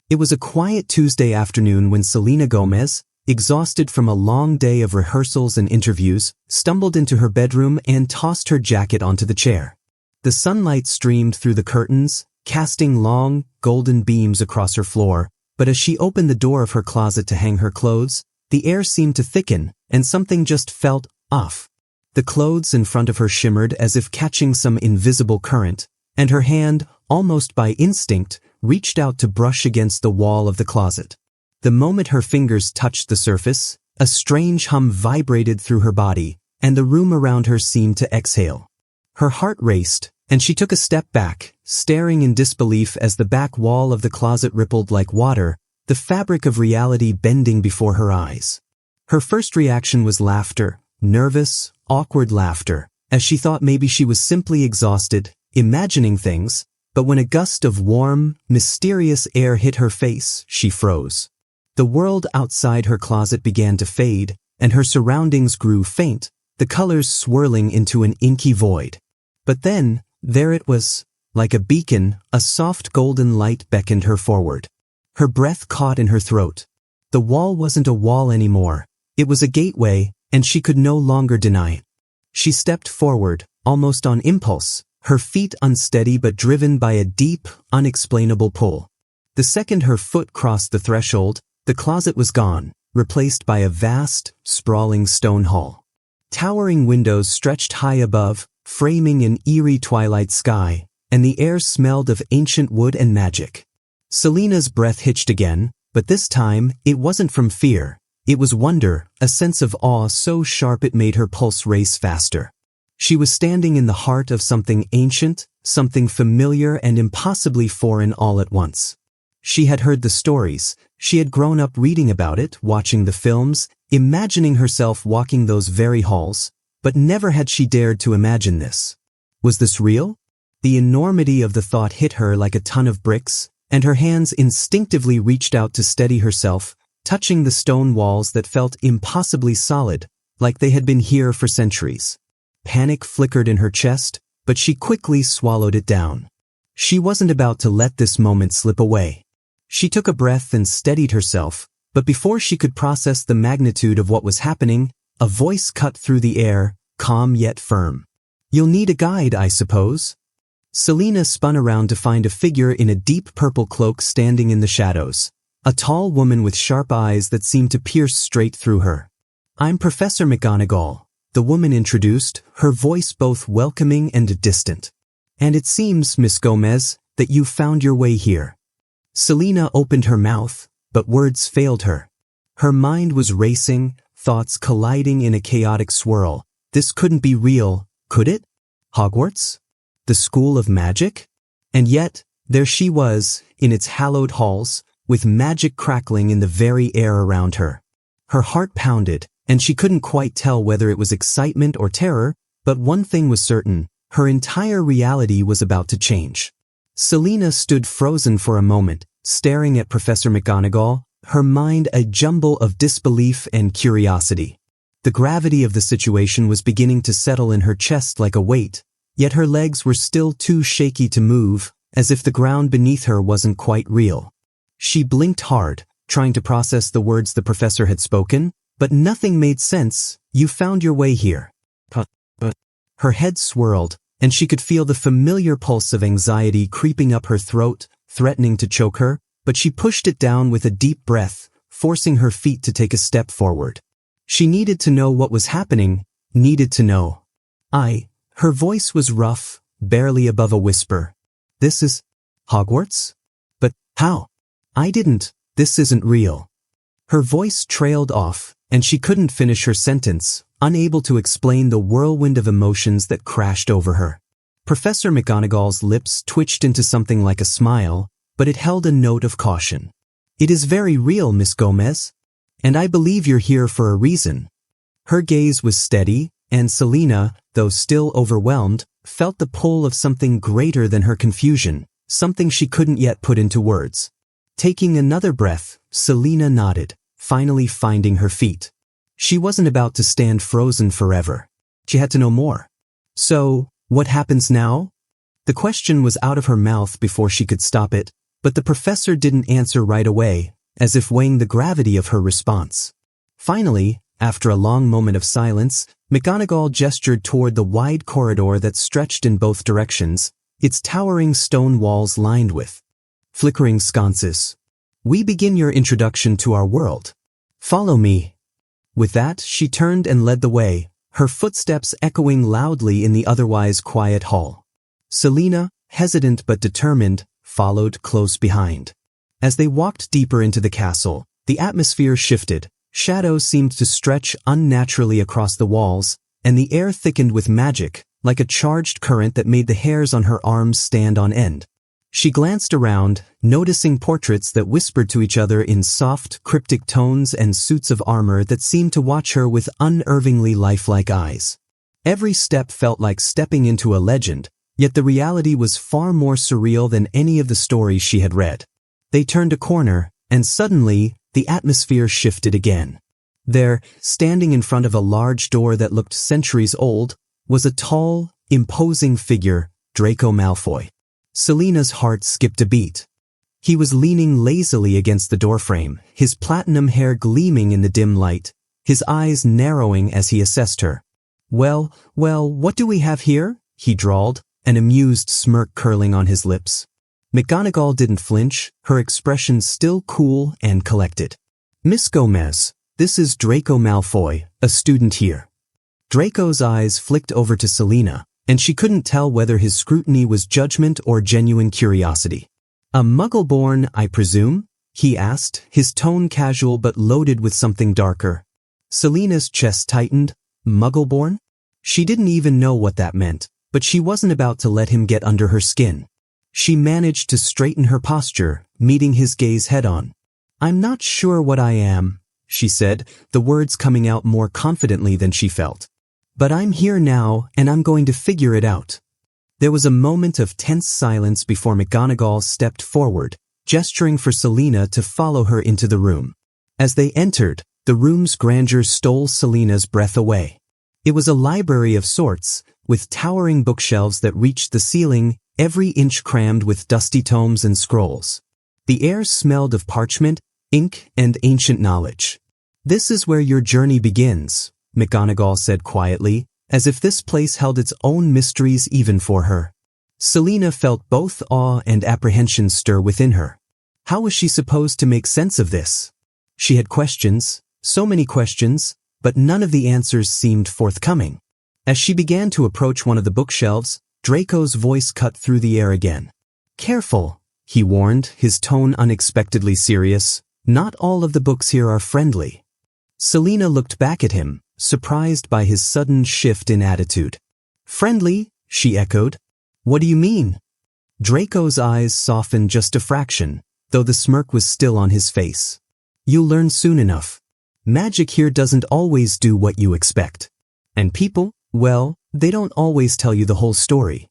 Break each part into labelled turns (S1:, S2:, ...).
S1: It was a quiet Tuesday afternoon when Selena Gomez, exhausted from a long day of rehearsals and interviews, stumbled into her bedroom and tossed her jacket onto the chair. The sunlight streamed through the curtains, casting long, golden beams across her floor, but as she opened the door of her closet to hang her clothes, the air seemed to thicken, and something just felt off. The clothes in front of her shimmered as if catching some invisible current, and her hand, almost by instinct, reached out to brush against the wall of the closet. The moment her fingers touched the surface, a strange hum vibrated through her body, and the room around her seemed to exhale. Her heart raced, and she took a step back, staring in disbelief as the back wall of the closet rippled like water, the fabric of reality bending before her eyes. Her first reaction was laughter, nervous, awkward laughter, as she thought maybe she was simply exhausted, imagining things, but when a gust of warm, mysterious air hit her face, she froze. The world outside her closet began to fade, and her surroundings grew faint, the colors swirling into an inky void. But then, there it was. Like a beacon, a soft golden light beckoned her forward. Her breath caught in her throat. The wall wasn't a wall anymore. It was a gateway, and she could no longer deny it. She stepped forward, almost on impulse, her feet unsteady but driven by a deep, unexplainable pull. The second her foot crossed the threshold, the closet was gone, replaced by a vast, sprawling stone hall. Towering windows stretched high above, framing an eerie twilight sky, and the air smelled of ancient wood and magic. Selena's breath hitched again, but this time, it wasn't from fear. It was wonder, a sense of awe so sharp it made her pulse race faster. She was standing in the heart of something ancient, something familiar and impossibly foreign all at once. She had heard the stories, she had grown up reading about it, watching the films, imagining herself walking those very halls, but never had she dared to imagine this. Was this real? The enormity of the thought hit her like a ton of bricks, and her hands instinctively reached out to steady herself, touching the stone walls that felt impossibly solid, like they had been here for centuries. Panic flickered in her chest, but she quickly swallowed it down. She wasn't about to let this moment slip away. She took a breath and steadied herself, but before she could process the magnitude of what was happening, a voice cut through the air, calm yet firm. "You'll need a guide, I suppose?" Selena spun around to find a figure in a deep purple cloak standing in the shadows. A tall woman with sharp eyes that seemed to pierce straight through her. "I'm Professor McGonagall," the woman introduced, her voice both welcoming and distant. "And it seems, Miss Gomez, that you found your way here." Selena opened her mouth, but words failed her. Her mind was racing, thoughts colliding in a chaotic swirl. This couldn't be real, could it? Hogwarts? The School of Magic? And yet, there she was, in its hallowed halls, with magic crackling in the very air around her. Her heart pounded, and she couldn't quite tell whether it was excitement or terror, but one thing was certain, her entire reality was about to change. Selena stood frozen for a moment, staring at Professor McGonagall, her mind a jumble of disbelief and curiosity. The gravity of the situation was beginning to settle in her chest like a weight, yet her legs were still too shaky to move, as if the ground beneath her wasn't quite real. She blinked hard, trying to process the words the professor had spoken, but nothing made sense. "You found your way here." But her head swirled, and she could feel the familiar pulse of anxiety creeping up her throat, threatening to choke her, but she pushed it down with a deep breath, forcing her feet to take a step forward. She needed to know what was happening, needed to know. Her voice was rough, barely above a whisper. "This is Hogwarts? But how? This isn't real." Her voice trailed off, and she couldn't finish her sentence, unable to explain the whirlwind of emotions that crashed over her. Professor McGonagall's lips twitched into something like a smile, but it held a note of caution. "It is very real, Miss Gomez. And I believe you're here for a reason." Her gaze was steady, and Selena, though still overwhelmed, felt the pull of something greater than her confusion, something she couldn't yet put into words. Taking another breath, Selena nodded, finally finding her feet. She wasn't about to stand frozen forever. She had to know more. "So, what happens now?" The question was out of her mouth before she could stop it, But the professor didn't answer right away, as if weighing the gravity of her response. Finally, after a long moment of silence, McGonagall gestured toward the wide corridor that stretched in both directions, its towering stone walls lined with flickering sconces. "We begin your introduction to our world. Follow me." With that, she turned and led the way, her footsteps echoing loudly in the otherwise quiet hall. Selena, hesitant but determined, followed close behind. As they walked deeper into the castle, the atmosphere shifted. Shadows seemed to stretch unnaturally across the walls, and the air thickened with magic, like a charged current that made the hairs on her arms stand on end. She glanced around, noticing portraits that whispered to each other in soft, cryptic tones and suits of armor that seemed to watch her with unervingly lifelike eyes. Every step felt like stepping into a legend, yet the reality was far more surreal than any of the stories she had read. They turned a corner, and suddenly, the atmosphere shifted again. There, standing in front of a large door that looked centuries old, was a tall, imposing figure, Draco Malfoy. Selena's heart skipped a beat. He was leaning lazily against the doorframe, his platinum hair gleaming in the dim light, his eyes narrowing as he assessed her. Well, what do we have here?" he drawled, an amused smirk curling on his lips. McGonagall didn't flinch, her expression still cool and collected. "Miss Gomez, this is Draco Malfoy, a student here." Draco's eyes flicked over to Selena, and she couldn't tell whether his scrutiny was judgment or genuine curiosity. "A Muggle-born, I presume?" he asked, his tone casual but loaded with something darker. Selena's chest tightened. Muggle-born? She didn't even know what that meant, but she wasn't about to let him get under her skin. She managed to straighten her posture, meeting his gaze head-on. "I'm not sure what I am," she said, the words coming out more confidently than she felt. "But I'm here now, and I'm going to figure it out." There was a moment of tense silence before McGonagall stepped forward, gesturing for Selena to follow her into the room. As they entered, the room's grandeur stole Selena's breath away. It was a library of sorts, with towering bookshelves that reached the ceiling, every inch crammed with dusty tomes and scrolls. The air smelled of parchment, ink, and ancient knowledge. "This is where your journey begins," McGonagall said quietly, as if this place held its own mysteries even for her. Selena felt both awe and apprehension stir within her. How was she supposed to make sense of this? She had questions, so many questions, but none of the answers seemed forthcoming. As she began to approach one of the bookshelves, Draco's voice cut through the air again. "Careful," he warned, his tone unexpectedly serious. "Not all of the books here are friendly." Selena looked back at him, surprised by his sudden shift in attitude. "Friendly?" she echoed. "What do you mean?" Draco's eyes softened just a fraction, though the smirk was still on his face. "You'll learn soon enough. Magic here doesn't always do what you expect. And people, well, they don't always tell you the whole story."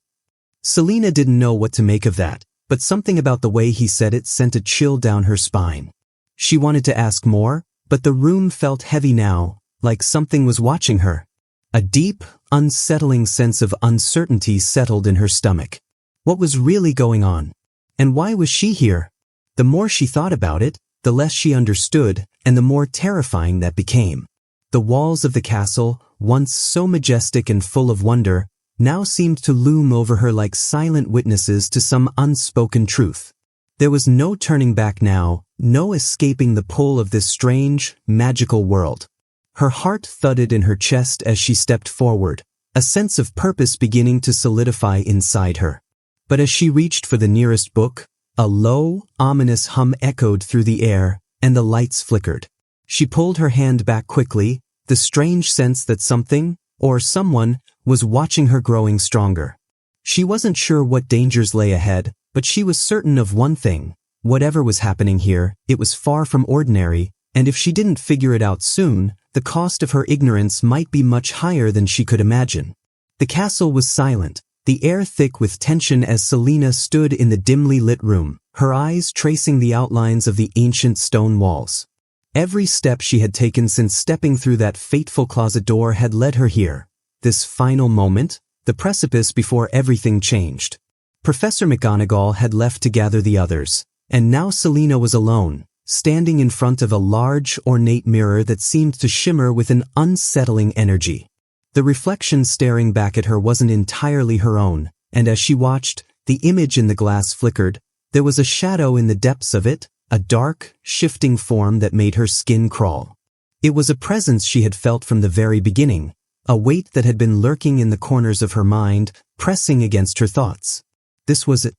S1: Selena didn't know what to make of that, but something about the way he said it sent a chill down her spine. She wanted to ask more, but the room felt heavy now, like something was watching her. A deep, unsettling sense of uncertainty settled in her stomach. What was really going on? And why was she here? The more she thought about it, the less she understood, and the more terrifying that became. The walls of the castle, once so majestic and full of wonder, now seemed to loom over her like silent witnesses to some unspoken truth. There was no turning back now, no escaping the pull of this strange, magical world. Her heart thudded in her chest as she stepped forward, a sense of purpose beginning to solidify inside her. But as she reached for the nearest book, a low, ominous hum echoed through the air, and the lights flickered. She pulled her hand back quickly, the strange sense that something, or someone, was watching her growing stronger. She wasn't sure what dangers lay ahead, but she was certain of one thing. Whatever was happening here, it was far from ordinary, and if she didn't figure it out soon, the cost of her ignorance might be much higher than she could imagine. The castle was silent, the air thick with tension as Selena stood in the dimly lit room, her eyes tracing the outlines of the ancient stone walls. Every step she had taken since stepping through that fateful closet door had led her here. This final moment, the precipice before everything changed. Professor McGonagall had left to gather the others, And now Selena was alone, standing in front of a large, ornate mirror that seemed to shimmer with an unsettling energy. The reflection staring back at her wasn't entirely her own, and as she watched, the image in the glass flickered. There was a shadow in the depths of it, a dark, shifting form that made her skin crawl. It was a presence she had felt from the very beginning, a weight that had been lurking in the corners of her mind, pressing against her thoughts. This was it.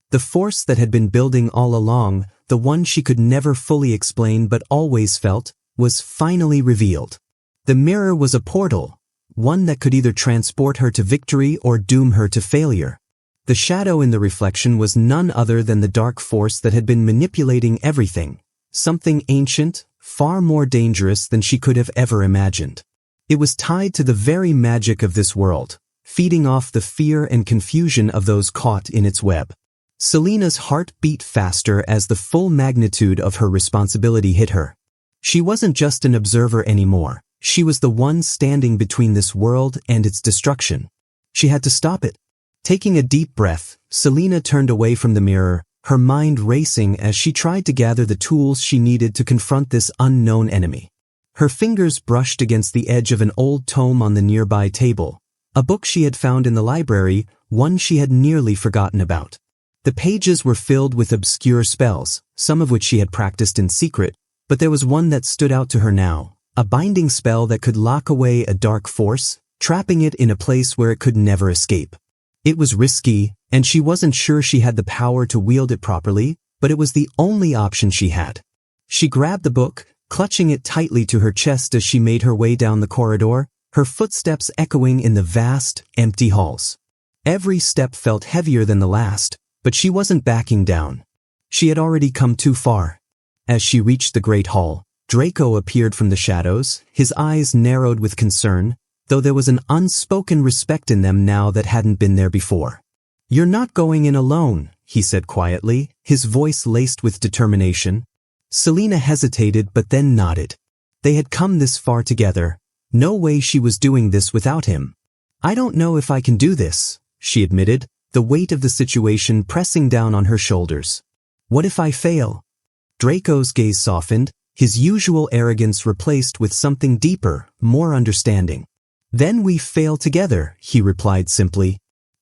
S1: The force that had been building all along, the one she could never fully explain but always felt, was finally revealed. The mirror was a portal, one that could either transport her to victory or doom her to failure. The shadow in the reflection was none other than the dark force that had been manipulating everything, something ancient, far more dangerous than she could have ever imagined. It was tied to the very magic of this world, feeding off the fear and confusion of those caught in its web. Selena's heart beat faster as the full magnitude of her responsibility hit her. She wasn't just an observer anymore. She was the one standing between this world and its destruction. She had to stop it. Taking a deep breath, Selena turned away from the mirror, her mind racing as she tried to gather the tools she needed to confront this unknown enemy. Her fingers brushed against the edge of an old tome on the nearby table, a book she had found in the library, one she had nearly forgotten about. The pages were filled with obscure spells, some of which she had practiced in secret, but there was one that stood out to her now, a binding spell that could lock away a dark force, trapping it in a place where it could never escape. It was risky, and she wasn't sure she had the power to wield it properly, but it was the only option she had. She grabbed the book, clutching it tightly to her chest as she made her way down the corridor, her footsteps echoing in the vast, empty halls. Every step felt heavier than the last, but she wasn't backing down. She had already come too far. As she reached the great hall, Draco appeared from the shadows, his eyes narrowed with concern, though there was an unspoken respect in them now that hadn't been there before. "You're not going in alone," he said quietly, his voice laced with determination. Selena hesitated but then nodded. They had come this far together. No way she was doing this without him. "I don't know if I can do this," she admitted, the weight of the situation pressing down on her shoulders. "What if I fail?" Draco's gaze softened, his usual arrogance replaced with something deeper, more understanding. "Then we fail together," he replied simply.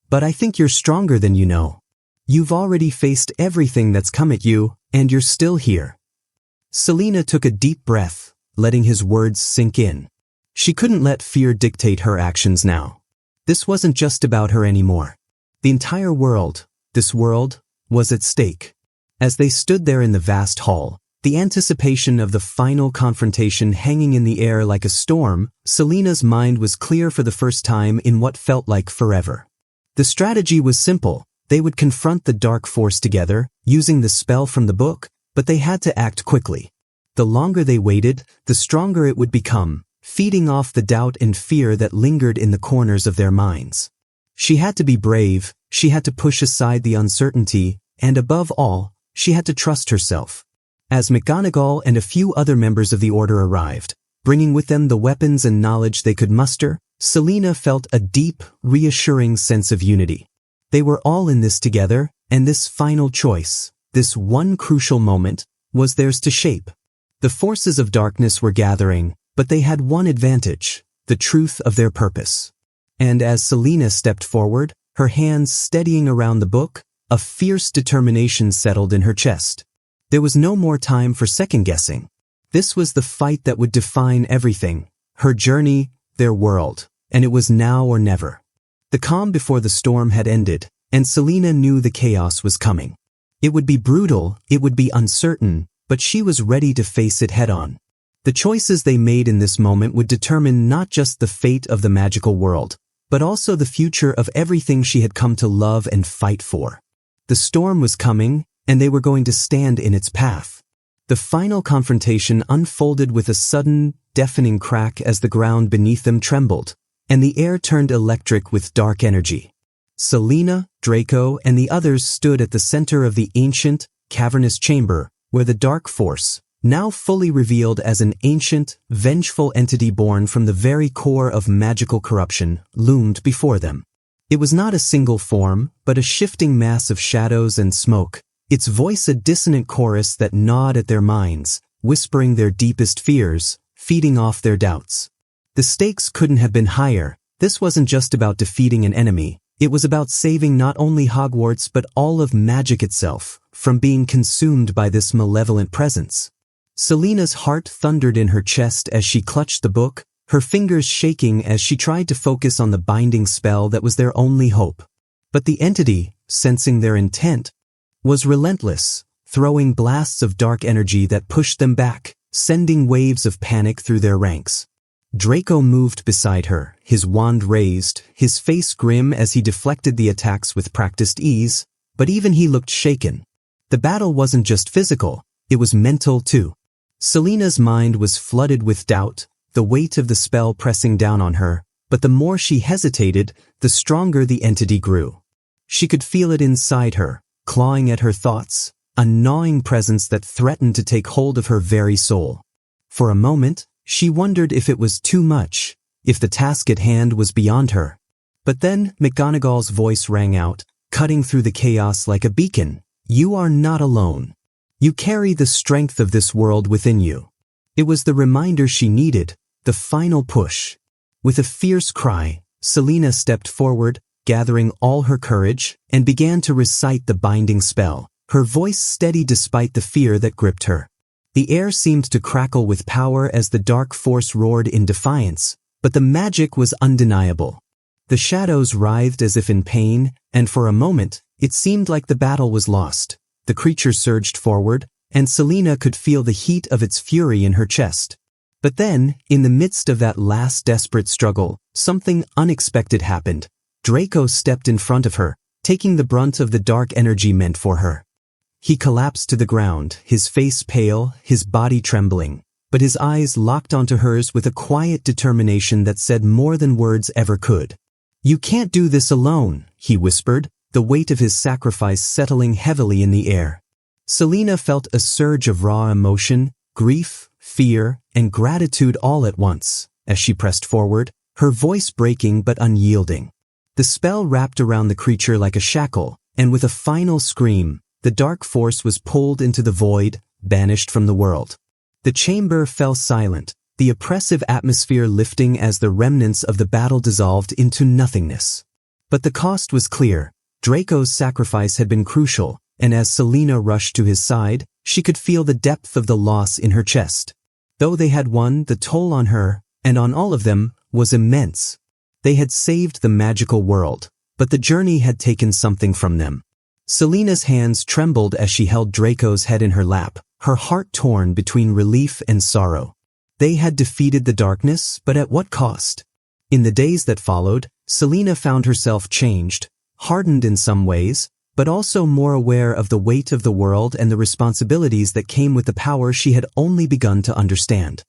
S1: "But I think you're stronger than you know. You've already faced everything that's come at you, and you're still here." Selena took a deep breath, letting his words sink in. She couldn't let fear dictate her actions now. This wasn't just about her anymore. The entire world, this world, was at stake. As they stood there in the vast hall, the anticipation of the final confrontation hanging in the air like a storm, Selena's mind was clear for the first time in what felt like forever. The strategy was simple. They would confront the dark force together, using the spell from the book, but they had to act quickly. The longer they waited, the stronger it would become, feeding off the doubt and fear that lingered in the corners of their minds. She had to be brave, she had to push aside the uncertainty, and above all, she had to trust herself. As McGonagall and a few other members of the Order arrived, bringing with them the weapons and knowledge they could muster, Selena felt a deep, reassuring sense of unity. They were all in this together, and this final choice, this one crucial moment, was theirs to shape. The forces of darkness were gathering, but they had one advantage, the truth of their purpose. And as Selena stepped forward, her hands steadying around the book, a fierce determination settled in her chest. There was no more time for second-guessing. This was the fight that would define everything, her journey, their world, and it was now or never. The calm before the storm had ended, and Selena knew the chaos was coming. It would be brutal, it would be uncertain, but she was ready to face it head-on. The choices they made in this moment would determine not just the fate of the magical world, but also the future of everything she had come to love and fight for. The storm was coming, and they were going to stand in its path. The final confrontation unfolded with a sudden, deafening crack as the ground beneath them trembled, and the air turned electric with dark energy. Selena, Draco, and the others stood at the center of the ancient, cavernous chamber, where the dark force, now fully revealed as an ancient, vengeful entity born from the very core of magical corruption, loomed before them. It was not a single form, but a shifting mass of shadows and smoke, its voice a dissonant chorus that gnawed at their minds, whispering their deepest fears, feeding off their doubts. The stakes couldn't have been higher. This wasn't just about defeating an enemy, it was about saving not only Hogwarts but all of magic itself, from being consumed by this malevolent presence. Selena's heart thundered in her chest as she clutched the book, her fingers shaking as she tried to focus on the binding spell that was their only hope. But the entity, sensing their intent, was relentless, throwing blasts of dark energy that pushed them back, sending waves of panic through their ranks. Draco moved beside her, his wand raised, his face grim as he deflected the attacks with practiced ease, but even he looked shaken. The battle wasn't just physical, it was mental too. Selena's mind was flooded with doubt, the weight of the spell pressing down on her, but the more she hesitated, the stronger the entity grew. She could feel it inside her, clawing at her thoughts, a gnawing presence that threatened to take hold of her very soul. For a moment, she wondered if it was too much, if the task at hand was beyond her. But then McGonagall's voice rang out, cutting through the chaos like a beacon. You are not alone. You carry the strength of this world within you. It was the reminder she needed, the final push. With a fierce cry, Selena stepped forward, gathering all her courage, and began to recite the binding spell, her voice steady despite the fear that gripped her. The air seemed to crackle with power as the dark force roared in defiance, but the magic was undeniable. The shadows writhed as if in pain, and for a moment, it seemed like the battle was lost. The creature surged forward, and Selena could feel the heat of its fury in her chest. But then, in the midst of that last desperate struggle, something unexpected happened. Draco stepped in front of her, taking the brunt of the dark energy meant for her. He collapsed to the ground, his face pale, his body trembling, but his eyes locked onto hers with a quiet determination that said more than words ever could. You can't do this alone, he whispered, the weight of his sacrifice settling heavily in the air. Selena felt a surge of raw emotion, grief, fear, and gratitude all at once, as she pressed forward, her voice breaking but unyielding. The spell wrapped around the creature like a shackle, and with a final scream, the dark force was pulled into the void, banished from the world. The chamber fell silent, the oppressive atmosphere lifting as the remnants of the battle dissolved into nothingness. But the cost was clear. Draco's sacrifice had been crucial, and as Selena rushed to his side, she could feel the depth of the loss in her chest. Though they had won, the toll on her, and on all of them, was immense. They had saved the magical world, but the journey had taken something from them. Selena's hands trembled as she held Draco's head in her lap, her heart torn between relief and sorrow. They had defeated the darkness, but at what cost? In the days that followed, Selena found herself changed, hardened in some ways, but also more aware of the weight of the world and the responsibilities that came with the power she had only begun to understand.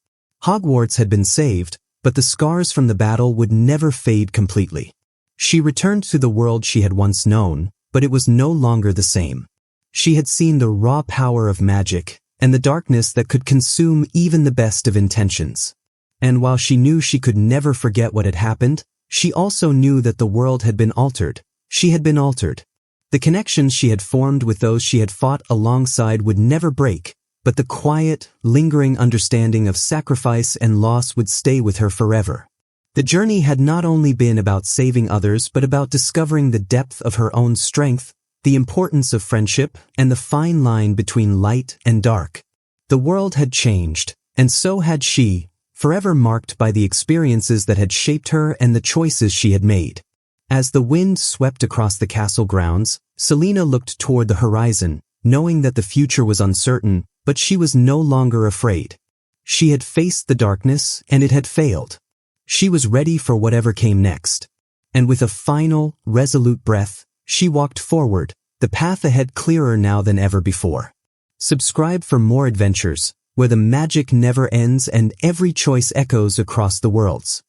S1: Hogwarts had been saved, but the scars from the battle would never fade completely. She returned to the world she had once known, but it was no longer the same. She had seen the raw power of magic, and the darkness that could consume even the best of intentions. And while she knew she could never forget what had happened, she also knew that the world had been altered. She had been altered. The connections she had formed with those she had fought alongside would never break, but the quiet, lingering understanding of sacrifice and loss would stay with her forever. The journey had not only been about saving others but about discovering the depth of her own strength, the importance of friendship, and the fine line between light and dark. The world had changed, and so had she, forever marked by the experiences that had shaped her and the choices she had made. As the wind swept across the castle grounds, Selena looked toward the horizon, knowing that the future was uncertain, but she was no longer afraid. She had faced the darkness, and it had failed. She was ready for whatever came next. And with a final, resolute breath, she walked forward, the path ahead clearer now than ever before. Subscribe for more adventures, where the magic never ends and every choice echoes across the worlds.